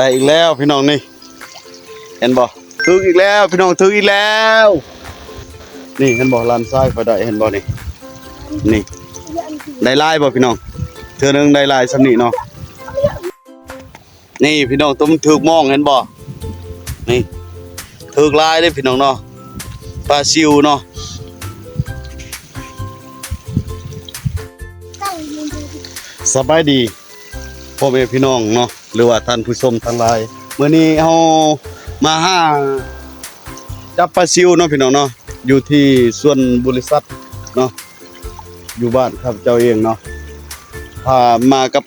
ได้อีกแล้วพี่น้องนี่เห็นบ่ถึกอีกแล้วพี่น้องถึกอีกแล้วนี่เห็นบ่ลานซ้ายก็ได้เห็นบ่นี่นี่ได้ลายบ่พี่น้องเทื่อนึงได้ลายสำนี้เนาะนี่พี่น้องตัวมันถึกมองเห็นบ่นี่ถึกลายเด้พี่น้องเนาะปลาซิวเนาะสบายดีพ่อแม่พี่น้องเนาะหรือว่าท่านผู้ชมทั้งหลายมื้อนี้เฮามาหาจับปลาซิวเนาะพี่น้องเนาะอยู่ที่สวนบริษัทเนาะอยู่บ้านครับเจ้าเองเนาะพามากับ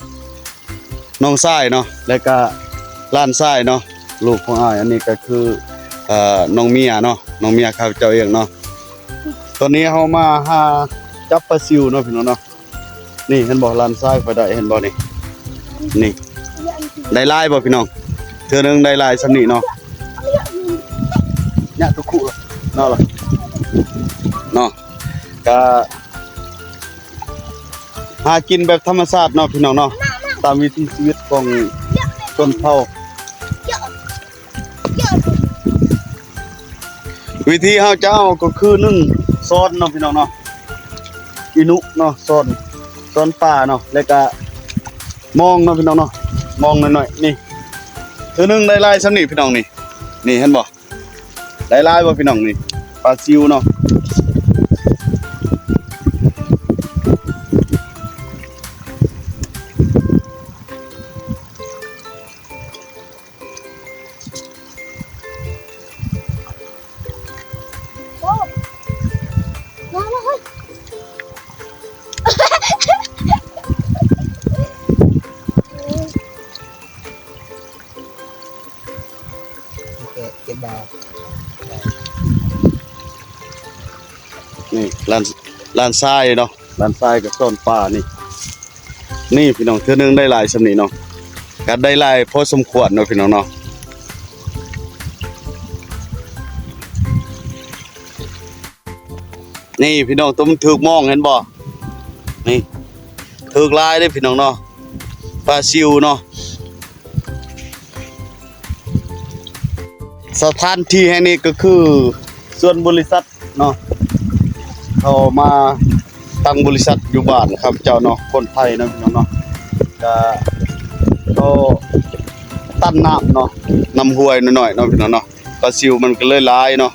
น้องชายเนาะแล้วก็หลานชายเนาะลูกของอ้ายอันนี้ก็คือน้องเมียเนาะน้องเมียครับเจ้าเองเนาะตอนนี้เฮามาหาจับปลาซิวเนาะพี่น้องเนาะนี่เห็นบ่ลานซ้ายไปได้เห็นบ่นี่นี่ได้ลายบ่พี่น้องเทื่อนึงได้ลายสำนี้เนาะเนี่ยทุกคู่เนาะล่ะเนาะก็หากินแบบธรรมชาติเนาะพี่น้องเนาะตามวิถีชีวิตของชนเผ่าวิธีเฮาจะเอาก็คือนึ่งซอนเนาะพี่น้องเนาะอินุเนาะซอนป่าเนาะแล้วก็มองเนาะพี่น้องเนาะมองหน่อยๆนี่เทื่อนึงได้ลายสำนี้พี่น้องนี่นี่เห็นบ่ได้ลายบ่พี่น้องนี่ปลาซิวเนาะนี่ลานทรายเนาะลานทรายกับต้นป่านี่พี่น้องเทื่อนึงได้หลายสำนี้เนาะก็ได้หลายพอสมควรเนาะพี่น้องเนาะนี่พี่น้องตัวมันถึกมองเห็นบ่นี่ถึกลายเด้พี่น้องเนาะปลาซิวเนาะสถานที่แห่งนี้ก็คือส่วนบริษัทเนาะเขามาตั้งบริษัทอยู่บ้านครับเจ้าเนาะคนไทยเนาะพี่น้องเนาะก็เขาตั้นน้ำเนาะน้ำห้วยหน่อยๆเนาะพี่น้องเนาะปลาซิวมันก็เลยหลายเนาะ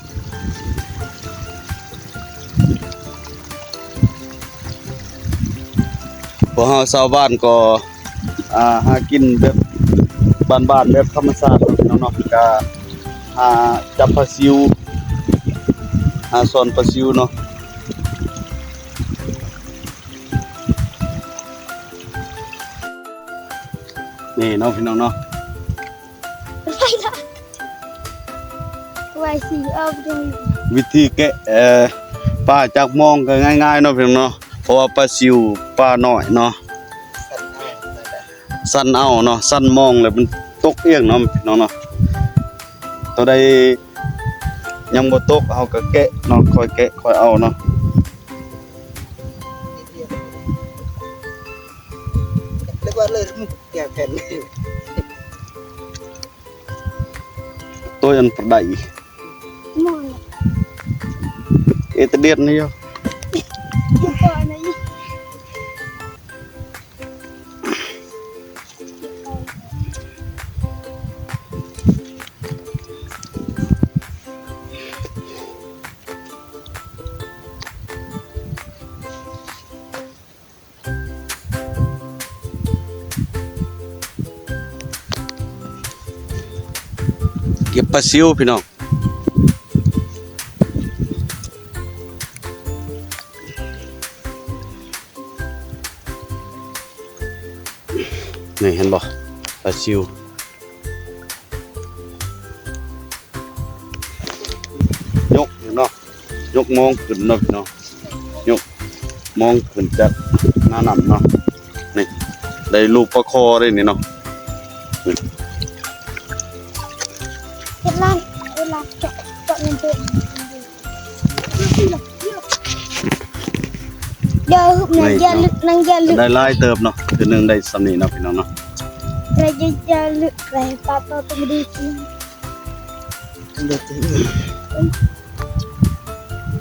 พวกเฮาชาวบ้านก็หากินแบบบ้านๆแบบธรรมชาติเนาะพี่น้องเนาะก็หาจับปลาซิวหาซ่อนปลาซิวเนาะนี่เนาะพี่น้องเนาะไว้สิเอาไปดูวิธีแกะปลาจากมองก็ง่ายๆเนาะพี่น้องเนาะเพราะว่าปลาซิวปลาน้อยเนาะสั้นเอาเนาะสั้นมองแล้วมันตกเอียงเนาะพี่น้องเนาะตัวใดยังบ่ตกเฮาก็แกะเนาะค่อยแกะค่อยเอาเนาะแล้วก็เลยแกะแผ่นตัวอันประได มองเอตเดียนนี่yo อยู่ก่อนนะเก็บปลาซิวพี่น้องนี่เห็นบ่ปลาซิวยกเนาะยกมองขึ้นเนาะพี่น้องยกมองขึ้นจากหน้าน้ำเนาะนี่ได้ลูกปลาคอได้นี่เนาะเวลาแกะเงินตัวเดี๋ยวนั่งยาลึกได้ลายเติบเนาะคือนึงได้สำนีเนาะพี่น้องเนาะ Raja jaluk rai papa pendidikan. Được thì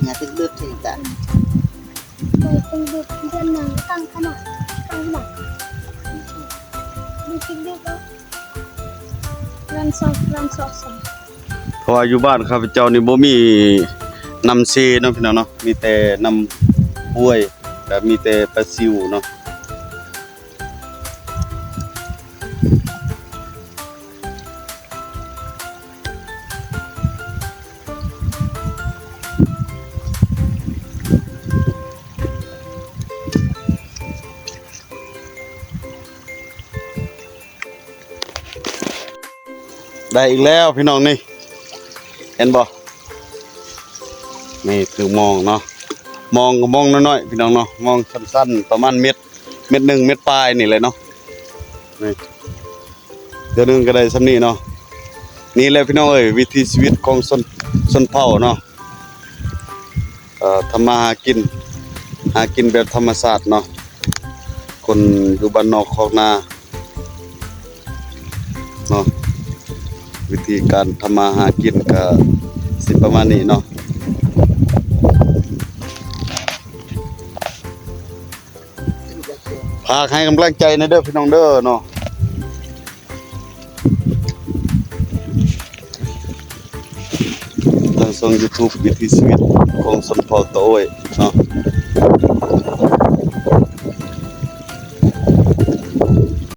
nhà tích được thì đã Rai pendidikan nang tang kana. Tang nak. Bikin dia tu. Ransok. เพราะว่าอยู่บ้านข้าพเจ้านี่บ่มีน้ำเซเนาะพี่น้องเนาะมีแต่น้ำห้วยกับมีแต่ปลาซิวเนาะได้อีกแล้วพี่น้องนี่เห็นบ่นี่คือมองเนาะมองก็มองน้อยๆพี่น้องเนาะมองสั้นๆประมาณเม็ดหนึ่งเม็ดปลายนี่เลยเนาะนี่เดี๋ยวนึงก็ได้สำนี้เนาะนี่แหละพี่น้องเอ้ยวิถีชีวิตของชนเผ่าเนาะทำมาหากินแบบธรรมชาติเนาะคนอยู่บ้านนอกคอกนาเนาะวิธีการทำมาหากินก็สิประมาณนี้เนาะพาให้กำลังใจในเด้อพี่น้องเด้อเนาะทางช่อง YouTube วิถีชีวิตของชนเผ่าตะโอ้ยเนาะ